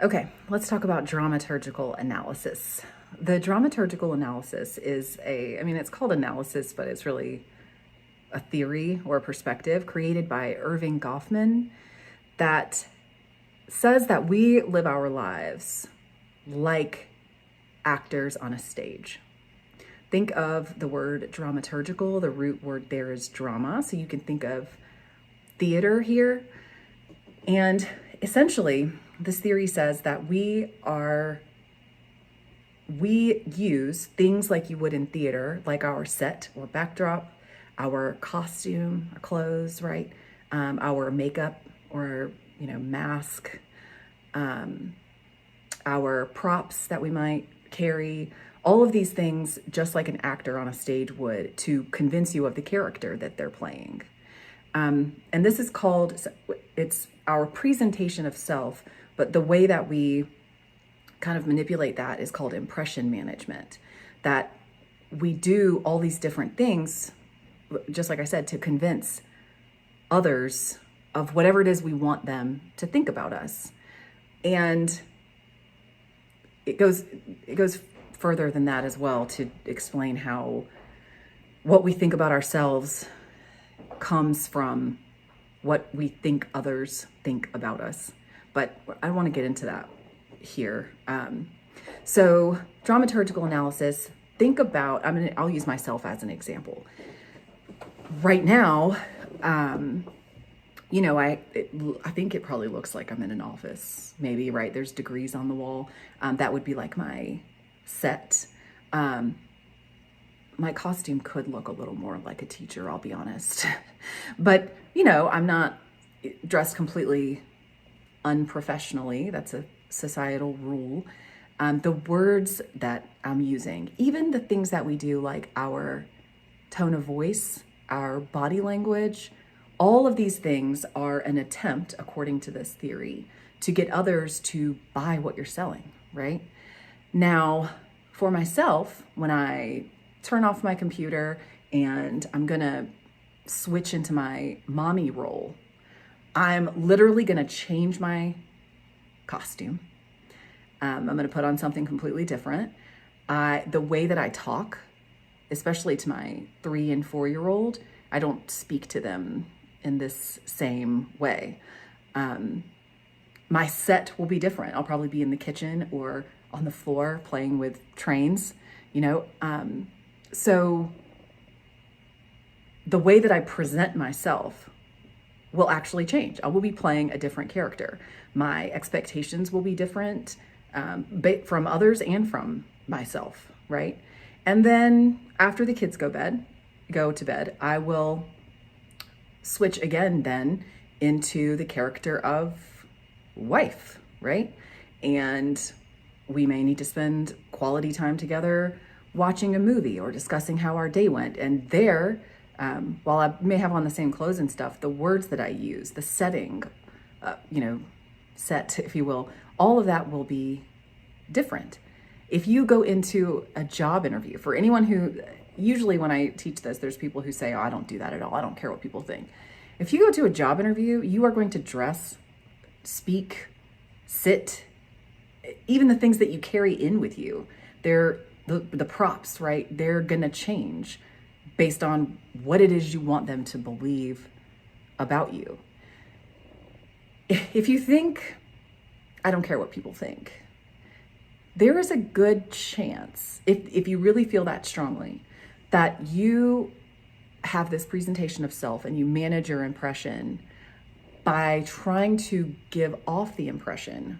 Okay, let's talk about dramaturgical analysis. The dramaturgical analysis is it's called analysis, but it's really a theory or a perspective created by Irving Goffman that says that we live our lives like actors on a stage. Think of the word dramaturgical. The root word there is drama. So you can think of theater here. And essentially, this theory says that we use things like you would in theater, like our set or backdrop, our costume, our clothes, right? Our makeup or, mask, our props that we might carry, all of these things, just like an actor on a stage would, to convince you of the character that they're playing. And this is called, it's our presentation of self, but the way that we kind of manipulate that is called impression management. That we do all these different things, just like I said, to convince others of whatever it is we want them to think about us. And it goes further than that as well, to explain how what we think about ourselves comes from what we think others think about us. But I don't want to get into that here. So dramaturgical analysis, think about, I'll use myself as an example. Right now, I think it probably looks like I'm in an office, maybe, right? There's degrees on the wall. That would be like my set. My costume could look a little more like a teacher, I'll be honest. But, I'm not dressed completely unprofessionally. That's a societal rule. The words that I'm using, even the things that we do, like our tone of voice, our body language, all of these things are an attempt, according to this theory, to get others to buy what you're selling, right? Now, for myself, when I turn off my computer and I'm gonna switch into my mommy role, I'm literally gonna change my costume. I'm gonna put on something completely different. The way that I talk, especially to my 3 and 4-year-old, I don't speak to them in this same way. My set will be different. I'll probably be in the kitchen or on the floor playing with trains, so the way that I present myself will actually change. I will be playing a different character. My expectations will be different from others and from myself, right? And then after the kids go to bed, I will switch again then into the character of wife, right? And we may need to spend quality time together watching a movie or discussing how our day went. And there, while I may have on the same clothes and stuff, the words that I use, the setting, set, if you will, all of that will be different. If you go into a job interview, for anyone who, usually when I teach this, there's people who say, oh, I don't do that at all. I don't care what people think. If you go to a job interview, you are going to dress, speak, sit, even the things that you carry in with you. They're the props, right? They're going to change based on what it is you want them to believe about you. If you think, I don't care what people think, there is a good chance, if you really feel that strongly, that you have this presentation of self and you manage your impression by trying to give off the impression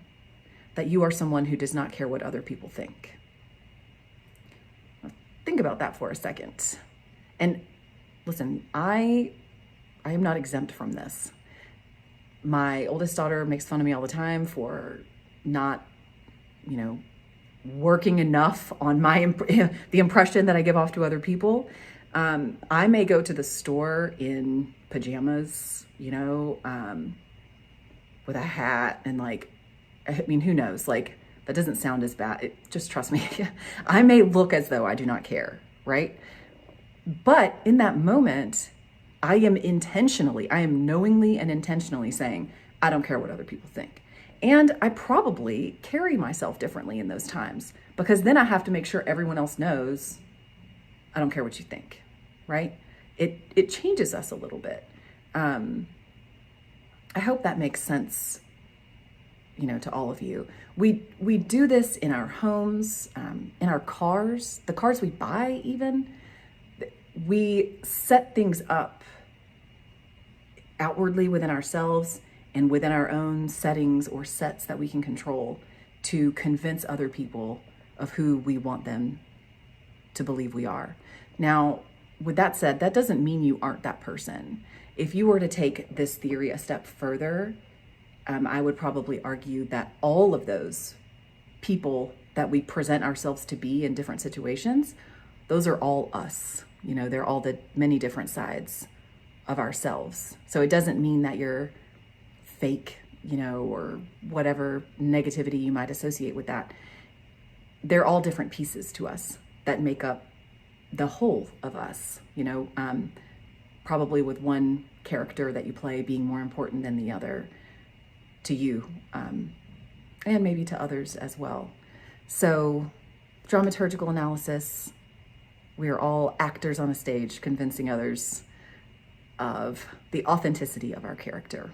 that you are someone who does not care what other people think. Think about that for a second. And listen, I am not exempt from this. My oldest daughter makes fun of me all the time for not, working enough on the impression that I give off to other people. I may go to the store in pajamas, with a hat and who knows? That doesn't sound as bad. Just trust me. I may look as though I do not care, right? But in that moment, I am knowingly and intentionally saying, I don't care what other people think. And I probably carry myself differently in those times, because then I have to make sure everyone else knows I don't care what you think, right? It changes us a little bit. I hope that makes sense, to all of you. We do this in our homes, in our cars, the cars we buy even. We set things up outwardly within ourselves and within our own settings or sets that we can control to convince other people of who we want them to believe we are. Now, with that said, that doesn't mean you aren't that person. If you were to take this theory a step further, I would probably argue that all of those people that we present ourselves to be in different situations, those are all us. They're all the many different sides of ourselves. So it doesn't mean that you're fake, or whatever negativity you might associate with that. They're all different pieces to us that make up the whole of us, probably with one character that you play being more important than the other to you, and maybe to others as well. So, dramaturgical analysis, we are all actors on a stage convincing others of the authenticity of our character.